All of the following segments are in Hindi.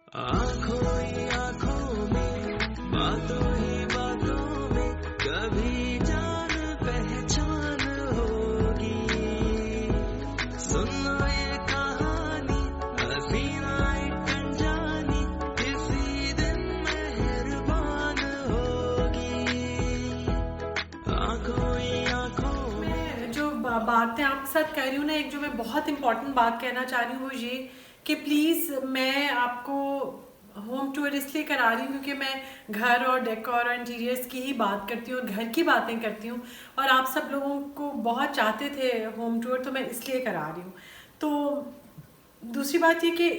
आँखों ही आँखों में, बातों ही बातों में, कभी जान पहचान होगी। सुनो ये कहानी, हसीना एक अनजानी, किसी दिन मेहरबान होगी। आँखों ही आँखों में। मैं जो बातें आपके साथ कह रही हूँ ना, एक जो मैं बहुत इंपॉर्टेंट बात कहना चाह रही हूँ वो ये कि प्लीज़ मैं आपको होम टूर इसलिए करा रही हूँ क्योंकि मैं घर और डेकोर और इंटीरियर्स की ही बात करती हूँ और घर की बातें करती हूँ, और आप सब लोगों को बहुत चाहते थे होम टूर, तो मैं इसलिए करा रही हूँ। तो दूसरी बात ये कि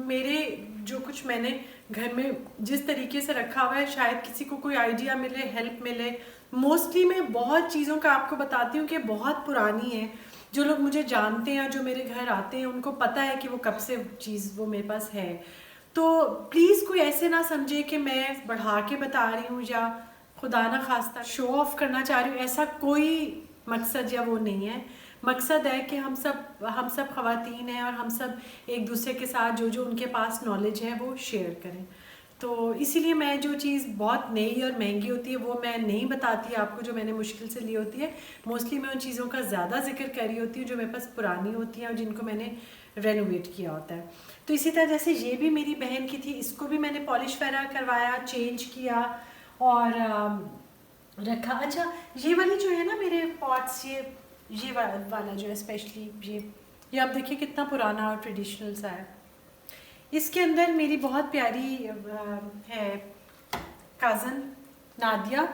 मेरे जो कुछ मैंने घर में जिस तरीके से रखा हुआ है, शायद किसी को कोई आइडिया मिले, हेल्प मिले। मोस्टली मैं बहुत चीज़ों का आपको बताती हूँ कि बहुत पुरानी है। जो लोग मुझे जानते हैं, जो मेरे घर आते हैं, उनको पता है कि वो कब से चीज़ वो मेरे पास है। तो प्लीज़ कोई ऐसे ना समझे कि मैं बढ़ा के बता रही हूँ या खुदा ना खास्ता शो ऑफ करना चाह रही हूँ, ऐसा कोई मकसद या वो नहीं है। मकसद है कि हम सब ख़वातीन हैं और हम सब एक दूसरे के साथ जो जो उनके पास नॉलेज है वो शेयर करें। तो इसीलिए मैं जो चीज़ बहुत नई और महंगी होती है वो मैं नहीं बताती आपको, जो मैंने मुश्किल से ली होती है। मोस्टली मैं उन चीज़ों का ज़्यादा जिक्र कर रही होती हूँ जो मेरे पास पुरानी होती हैं और जिनको मैंने रेनोवेट किया होता है। तो इसी तरह जैसे ये भी मेरी बहन की थी, इसको भी मैंने पॉलिश वगैरह करवाया, चेंज किया और रखा। अच्छा, ये वाली जो है ना मेरे पॉट्स, ये वाला जो है स्पेशली ये आप देखिए कितना पुराना और ट्रेडिशनल सा है। इसके अंदर मेरी बहुत प्यारी है काजन नादिया।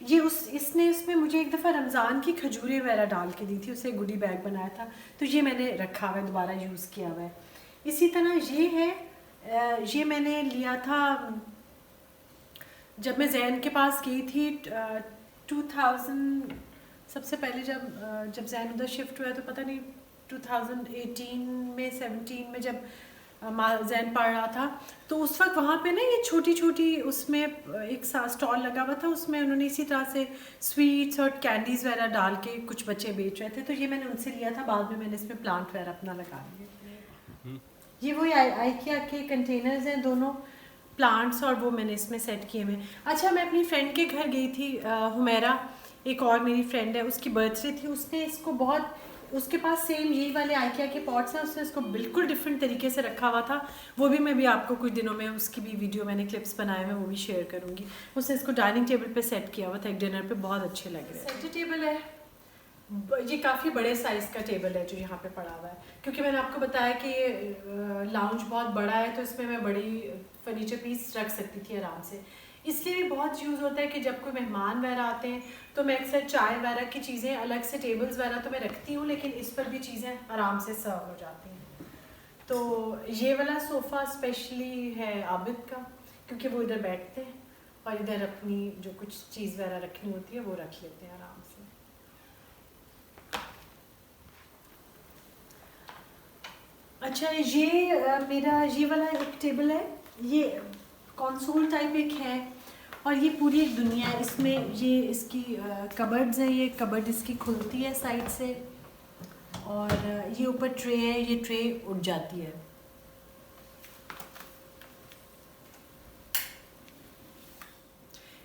ये इसने उसमें मुझे एक दफ़ा रमज़ान की खजूरें वगैरह डाल के दी थी, उसे गुडी बैग बनाया था, तो ये मैंने रखा हुआ है, दोबारा यूज़ किया हुआ है। इसी तरह ये है, ये मैंने लिया था जब मैं जैन के पास गई थी 2000, सबसे पहले जब जैन उधर शिफ्ट हुआ तो पता नहीं 2018 में 17 में जब जैन पढ़ रहा था, तो उस वक्त वहाँ पे ना ये छोटी छोटी उसमें एक सा स्टॉल लगा हुआ था, उसमें उन्होंने इसी तरह से स्वीट्स और कैंडीज़ वगैरह डाल के कुछ बच्चे बेच रहे थे, तो ये मैंने उनसे लिया था। बाद में मैंने इसमें प्लांट वगैरह अपना लगा लिया। ये वही आइकिया के कंटेनर्स हैं दोनों, प्लांट्स, और वो मैंने इसमें सेट किए हुए। अच्छा, मैं अपनी फ्रेंड के घर गई थी, हुमैरा एक और मेरी फ्रेंड है, उसकी बर्थडे थी, उसने इसको बहुत, उसके पास सेम यही वाले आइकिया के पॉट्स हैं, उसने इसको बिल्कुल डिफरेंट तरीके से रखा हुआ था। वो भी मैं भी आपको कुछ दिनों में उसकी भी वीडियो मैंने क्लिप्स बनाए हुए, वो भी शेयर करूँगी। उसने इसको डाइनिंग टेबल पे सेट किया हुआ था एक डिनर पे, बहुत अच्छे लग रहे हैं। सेंटर टेबल है, ये काफ़ी बड़े साइज़ का टेबल है जो यहाँ पे पड़ा हुआ है, क्योंकि मैंने आपको बताया कि ये लाउंज बहुत बड़ा है, तो इसमें मैं बड़ी फर्नीचर पीस रख सकती थी आराम से। इसलिए भी बहुत यूज़ होता है कि जब कोई मेहमान वगैरह आते हैं तो मैं अक्सर चाय वगैरह की चीज़ें अलग से, टेबल्स वगैरह तो मैं रखती हूँ, लेकिन इस पर भी चीज़ें आराम से सर्व हो जाती हैं। तो ये वाला सोफ़ा स्पेशली है आबिद का, क्योंकि वो इधर बैठते हैं और इधर अपनी जो कुछ चीज़ वगैरह रखनी होती है वो रख लेते हैं आराम से। अच्छा, ये मेरा ये वाला एक टेबल है, ये कंसोल टाइप एक है, और ये पूरी एक दुनिया है इसमें। ये इसकी कबर्ड्स हैं, ये कबर्ड इसकी खुलती है साइड से, और ये ऊपर ट्रे है, ये ट्रे उठ जाती है।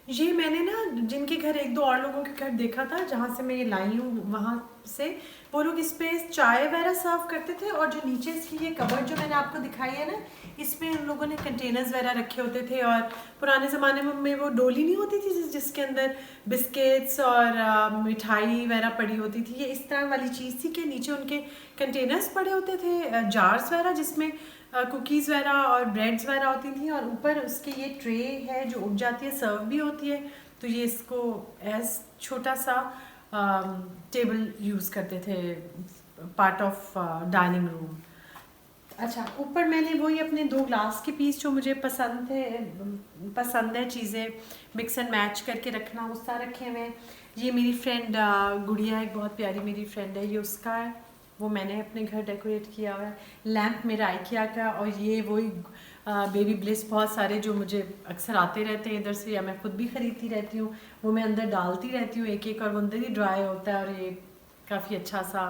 ये मैंने ना जिनके घर, एक दो और लोगों के घर देखा था जहाँ से मैं ये लाई हूँ, वहाँ से वो लोग इस पे चाय वगैरह सर्व करते थे, और जो नीचे इसकी ये कबर्ड जो मैंने आपको दिखाई है ना, इसमें उन लोगों ने कंटेनर्स वगैरह रखे होते थे। और पुराने ज़माने में वो डोली नहीं होती थी जिसके अंदर बिस्किट्स और मिठाई वगैरह पड़ी होती थी, ये इस तरह वाली चीज़ थी कि नीचे उनके कंटेनर्स पड़े होते थे, जार्स वगैरह, जिसमें कुकीज़ वगैरह और ब्रेड्स वगैरह होती थी, और ऊपर उसके ये ट्रे है जो उठ जाती है, सर्व भी होती है। तो ये इसको एज छोटा सा टेबल यूज़ करते थे, पार्ट ऑफ डाइनिंग रूम। अच्छा, ऊपर मैंने वही अपने दो ग्लास के पीस जो मुझे पसंद है चीज़ें मिक्स एंड मैच करके रखना, उस तरह रखे हुए हैं। ये मेरी फ्रेंड गुड़िया, एक बहुत प्यारी मेरी फ्रेंड है, ये उसका है, वो मैंने अपने घर डेकोरेट किया हुआ है। लैम्प मेरा आइकिया का, और ये वही बेबी ब्लिस, बहुत सारे जो मुझे अक्सर आते रहते हैं इधर से, या मैं खुद भी ख़रीदती रहती हूँ, वो मैं अंदर डालती रहती हूँ एक एक, और वो अंदर ही ड्राई होता है, और ये काफ़ी अच्छा सा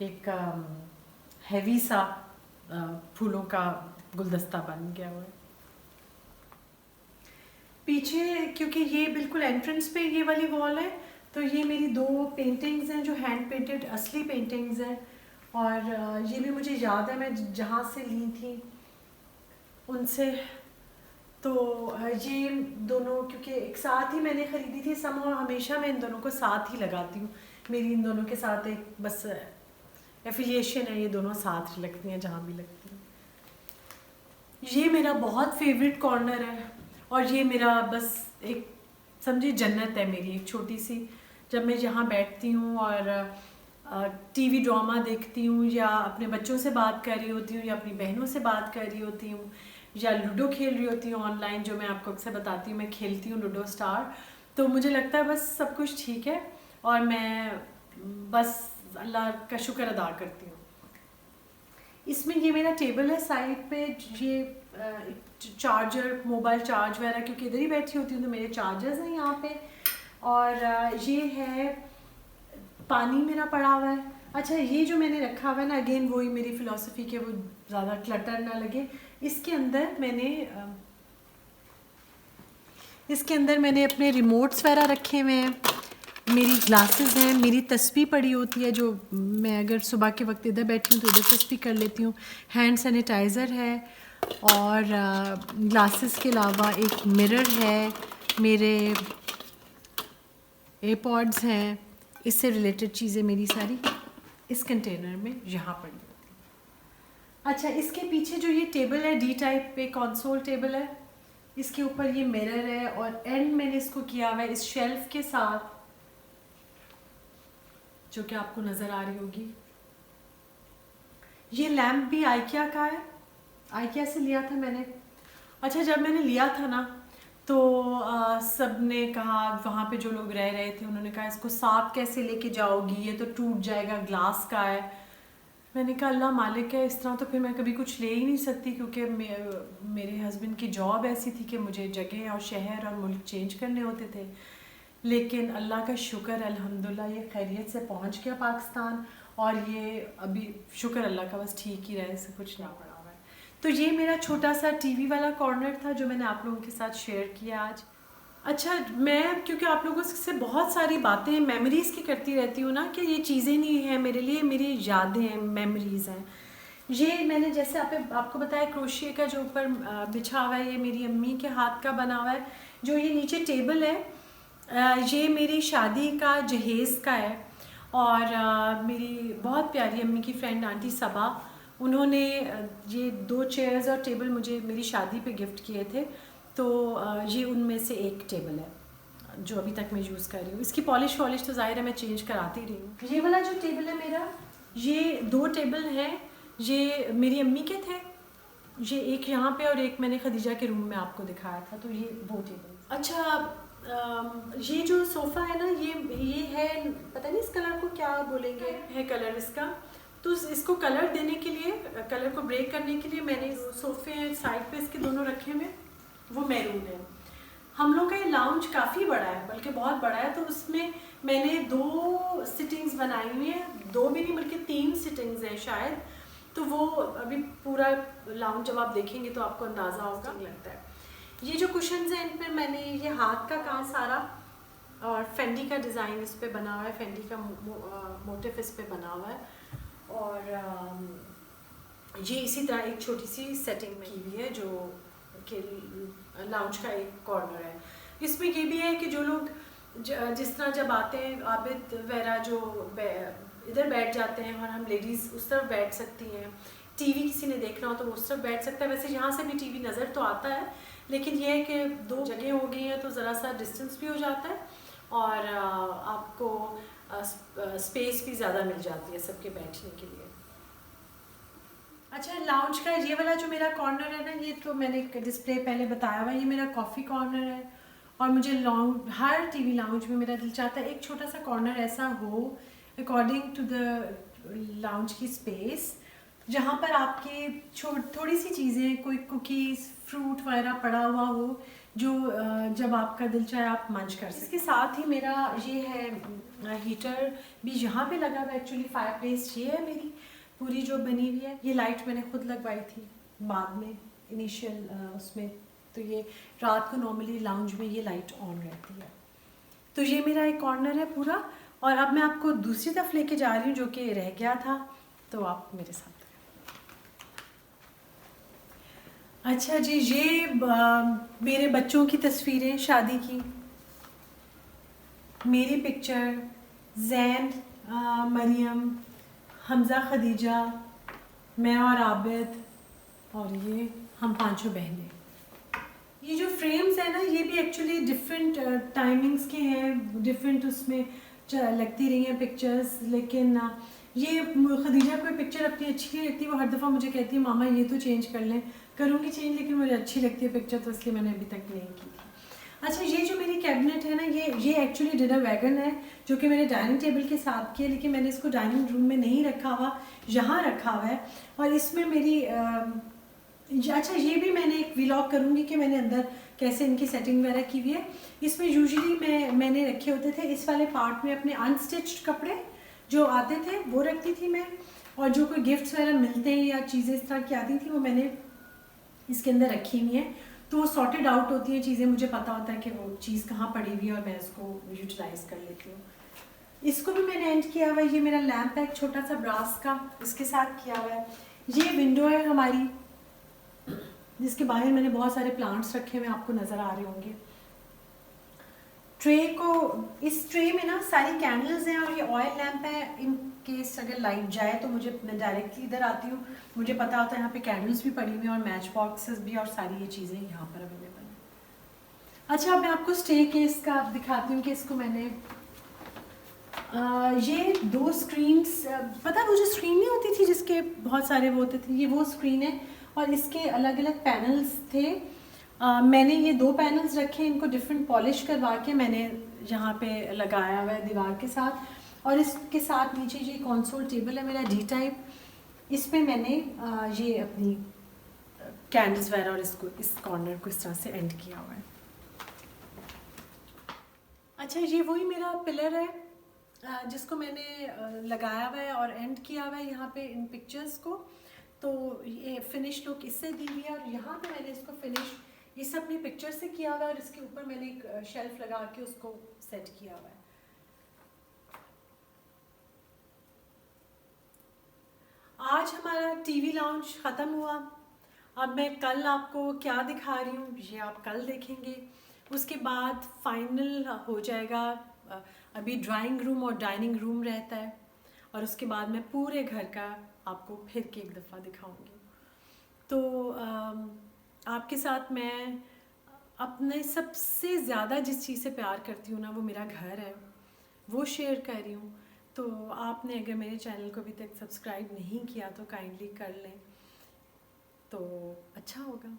एक हैवी सा फूलों का गुलदस्ता बन गया हुआ है। पीछे क्योंकि ये बिल्कुल एंट्रेंस पे ये वाली वॉल है, तो ये मेरी 2 पेंटिंग्स हैं जो हैंड पेंटेड असली पेंटिंग्स हैं। और ये भी मुझे याद है मैं जहाँ से ली थी उनसे। तो ये दोनों क्योंकि एक साथ ही मैंने ख़रीदी थी, समहाउ हमेशा मैं इन दोनों को साथ ही लगाती हूँ। मेरी इन दोनों के साथ एक बस एफिलिएशन है, ये दोनों साथ लगती हैं जहाँ भी लगती हैं। ये मेरा बहुत फेवरेट कॉर्नर है और ये मेरा बस एक समझिए जन्नत है मेरी, एक छोटी सी। जब मैं यहाँ बैठती हूँ और टीवी ड्रामा देखती हूँ या अपने बच्चों से बात कर रही होती हूँ या अपनी बहनों से बात कर रही होती हूँ या लूडो खेल रही होती हूँ ऑनलाइन, जो मैं आपको अक्सर बताती हूँ मैं खेलती हूँ लूडो स्टार, तो मुझे लगता है बस सब कुछ ठीक है और मैं बस अल्लाह का शुक्र अदा करती हूँ। इसमें ये मेरा टेबल है, साइड पे ये चार्जर, मोबाइल चार्ज वगैरह, क्योंकि इधर ही बैठी होती हूँ तो मेरे चार्जर्स हैं यहाँ पे। और ये है पानी मेरा पड़ा हुआ है। अच्छा, ये जो मैंने रखा हुआ है ना, अगेन वही मेरी फ़िलॉसफी के वो ज़्यादा क्लटर ना लगे। इसके अंदर मैंने अपने रिमोट्स वगैरह रखे हुए हैं, मेरी ग्लासेस हैं, मेरी तस्बीह पड़ी होती है जो मैं अगर सुबह के वक्त इधर बैठी हूँ तो इधर तस्बीह कर लेती हूँ। हैंड सैनिटाइज़र है और ग्लासेस के अलावा एक मिरर है, मेरे एयरपॉड्स हैं, इससे रिलेटेड चीज़ें मेरी सारी इस कंटेनर में यहाँ पड़ी होती हैं। अच्छा, इसके पीछे जो ये टेबल है डी टाइप पे कंसोल टेबल है, इसके ऊपर ये मिरर है और एंड मैंने इसको किया हुआ है इस शेल्फ के साथ, जो कि आपको नज़र आ रही होगी। ये लैम्प भी आइकिया का है, आइकिया से लिया था मैंने। अच्छा, जब मैंने लिया था ना तो सब ने कहा, वहाँ पे जो लोग रह रहे थे उन्होंने कहा इसको साथ कैसे लेके जाओगी, ये तो टूट जाएगा, ग्लास का है। मैंने कहा अल्लाह मालिक है, इस तरह तो फिर मैं कभी कुछ ले ही नहीं सकती, क्योंकि मेरे हस्बैंड की जॉब ऐसी थी कि मुझे जगह और शहर और मुल्क चेंज करने होते थे। लेकिन अल्लाह का शुक्र अल्हम्दुलिल्लाह ये खैरियत से पहुंच गया पाकिस्तान, और ये अभी शुक्र अल्लाह का बस ठीक ही रहे, से कुछ ना पड़ा हुआ है। तो ये मेरा छोटा सा टीवी वाला कॉर्नर था जो मैंने आप लोगों के साथ शेयर किया आज। अच्छा, मैं क्योंकि आप लोगों से बहुत सारी बातें मेमोरीज़ की करती रहती हूँ ना, कि ये चीज़ें नहीं हैं मेरे लिए, मेरी यादें हैं, मेमोरीज़ हैं। ये मैंने जैसे आपको बताया क्रोशिया का जो ऊपर बिछा हुआ है, ये मेरी अम्मी के हाथ का बना हुआ है। जो ये नीचे टेबल है ये मेरी शादी का जहेज़ का है, और मेरी बहुत प्यारी अम्मी की फ्रेंड आंटी सबा, उन्होंने ये 2 चेयर्स और टेबल मुझे मेरी शादी पे गिफ्ट किए थे। तो ये उनमें से एक टेबल है जो अभी तक मैं यूज़ कर रही हूँ। इसकी पॉलिश तो ज़ाहिर है मैं चेंज कराती रही हूँ। ये वाला जो टेबल है मेरा, ये 2 टेबल हैं, ये मेरी अम्मी के थे, ये एक यहाँ पे और एक मैंने खदीजा के रूम में आपको दिखाया था, तो ये 2 टेबल। अच्छा, ये जो सोफ़ा है ना, ये है, पता नहीं इस कलर को क्या बोलेंगे, है कलर इसका। तो इसको कलर देने के लिए, कलर को ब्रेक करने के लिए मैंने सोफ़े साइड पे इसके दोनों रखे हुए, वो मैरून है। हम लोग का ये लाउंज काफ़ी बड़ा है, बल्कि बहुत बड़ा है, तो उसमें मैंने 2 सिटिंग्स बनाई हुई हैं, 2 भी नहीं बल्कि 3 सिटिंग्स हैं शायद। तो वो अभी पूरा लाउंज जब आप देखेंगे तो आपको अंदाज़ा होगा लगता है। ये जो कुशन्स हैं इन पर मैंने ये हाथ का काम सारा, और फेंडी का डिज़ाइन इस पर बना हुआ है, फेंडी का मोटिफ इस पर बना हुआ है। और ये इसी तरह एक छोटी सी सेटिंग में की हुई है जो कि लाउंज का एक कॉर्नर है। इसमें ये भी है कि जो लोग जिस तरह जब आते हैं आबिद वगैरह जो इधर बैठ जाते हैं, और हम लेडीज़ उस तरफ बैठ सकती हैं, टीवी किसी ने देखना हो तो वो उस तरफ बैठ सकता है। वैसे यहाँ से भी टीवी नज़र तो आता है, लेकिन ये है कि 2 जगह हो गई हैं तो ज़रा सा डिस्टेंस भी हो जाता है और आपको स्पेस भी ज़्यादा मिल जाती है सबके बैठने के लिए। अच्छा, लाउंज का ये वाला जो मेरा कॉर्नर है ना, ये तो मैंने डिस्प्ले पहले बताया हुआ, ये मेरा कॉफ़ी कॉर्नर है। और मुझे हर टीवी लाउंज में मेरा दिल चाहता है एक छोटा सा कॉर्नर ऐसा हो अकॉर्डिंग टू द लाउंज की स्पेस, जहाँ पर आपकी थोड़ी सी चीज़ें, कोई कुकीज़, फ्रूट वगैरह पड़ा हुआ हो, जो जब आपका दिल चाहे आप मंच कर सकते। इसके साथ ही मेरा ये है हीटर भी यहाँ पे लगा हुआ, एक्चुअली फायरप्लेस ये है मेरी पूरी जो बनी हुई है। ये लाइट मैंने खुद लगवाई थी बाद में, इनिशियल उसमें तो ये रात को नॉर्मली लाउंज में ये लाइट ऑन रहती है। तो ये मेरा एक कॉर्नर है पूरा, और अब मैं आपको दूसरी तरफ लेके जा रही हूँ जो कि रह गया था, तो आप मेरे साथ। अच्छा जी, ये मेरे बच्चों की तस्वीरें शादी की, मेरी पिक्चर, जैन, मरियम, हमज़ा, खदीजा, मैं और आबिद, और ये हम पांचों बहनें। ये जो फ्रेम्स हैं ना, ये भी एक्चुअली डिफरेंट टाइमिंग्स के हैं, डिफरेंट उसमें लगती रही हैं पिक्चर्स, लेकिन ये खदीजा कोई पिक्चर अपनी अच्छी नहीं लगती, वो हर दफ़ा मुझे कहती है मामा ये तो चेंज कर लें, करूँगी चेंज, लेकिन मुझे अच्छी लगती है पिक्चर, तो इसलिए मैंने अभी तक नहीं की थी। अच्छा, ये जो मेरी कैबिनेट है ना, ये एक्चुअली डिनर वैगन है जो कि मेरे डाइनिंग टेबल के साथ की है, लेकिन मैंने इसको डाइनिंग रूम में नहीं रखा हुआ, यहाँ रखा हुआ है। और इसमें मेरी अच्छा, ये भी मैंने एक व्लॉग करूँगी कि मैंने अंदर कैसे इनकी सेटिंग वगैरह की हुई है। इसमें यूजुअली मैंने रखे होते थे इस वाले पार्ट में अपने अनस्टिच्ड कपड़े जो आते थे वो रखती थी मैं, और जो कोई गिफ्ट्स वगैरह मिलते हैं या चीज़ें इस तरह की आती थी वो मैंने इसके अंदर रखी हुई हैं, तो वो सॉर्टेड आउट होती हैं चीज़ें, मुझे पता होता है कि वो चीज़ कहाँ पड़ी हुई है और मैं उसको यूटिलाइज कर लेती हूँ। इसको भी मैंने एंड किया हुआ है, ये मेरा लैम्प है एक छोटा सा ब्रास का, इसके साथ किया हुआ है। ये विंडो है हमारी, जिसके बाहर मैंने बहुत सारे प्लांट्स रखे हुए आपको नज़र आ रहे होंगे। ट्रे को, इस ट्रे में ना सारी कैंडल्स हैं और ये ऑयल लैम्प है, इन केस अगर लाइट जाए तो मैं डायरेक्टली इधर आती हूँ, मुझे पता होता है यहाँ पे कैंडल्स भी पड़ी हुई हैं और मैच बॉक्सेस भी, और सारी ये चीज़ें यहाँ पर अवेलेबल हैं। अच्छा, अब मैं आपको स्टे केस का दिखाती हूँ कि इसको मैंने ये 2 स्क्रीन्स, पता वो जो स्क्रीन नहीं होती थी जिसके बहुत सारे वो होते थे, ये वो स्क्रीन है और इसके अलग अलग पैनल्स थे। मैंने ये 2 पैनल्स रखे, इनको डिफरेंट पॉलिश करवा के मैंने यहाँ पे लगाया हुआ है दीवार के साथ, और इसके साथ नीचे ये कंसोल टेबल है मेरा D टाइप, इस पे मैंने ये अपनी कैंडल्स वगैरह और इसको इस कॉर्नर को इस तरह से एंड किया हुआ है। अच्छा, ये वही मेरा पिलर है जिसको मैंने लगाया हुआ है और एंड किया हुआ है यहाँ पे इन पिक्चर्स को, तो ये फिनिश लुक इससे दी हुई है, और यहाँ पे मैंने इसको फिनिश इस अपनी पिक्चर से किया हुआ है, और इसके ऊपर मैंने एक शेल्फ लगा के उसको सेट किया हुआ है। आज हमारा टीवी लाउंज ख़त्म हुआ। अब मैं कल आपको क्या दिखा रही हूँ ये आप कल देखेंगे, उसके बाद फाइनल हो जाएगा। अभी ड्राइंग रूम और डाइनिंग रूम रहता है, और उसके बाद मैं पूरे घर का आपको फिर के एक दफ़ा दिखाऊंगी। तो आपके साथ मैं अपने सबसे ज़्यादा जिस चीज़ से प्यार करती हूँ ना, वो मेरा घर है, वो शेयर कर रही हूँ। तो आपने अगर मेरे चैनल को अभी तक सब्सक्राइब नहीं किया तो काइंडली कर लें, तो अच्छा होगा।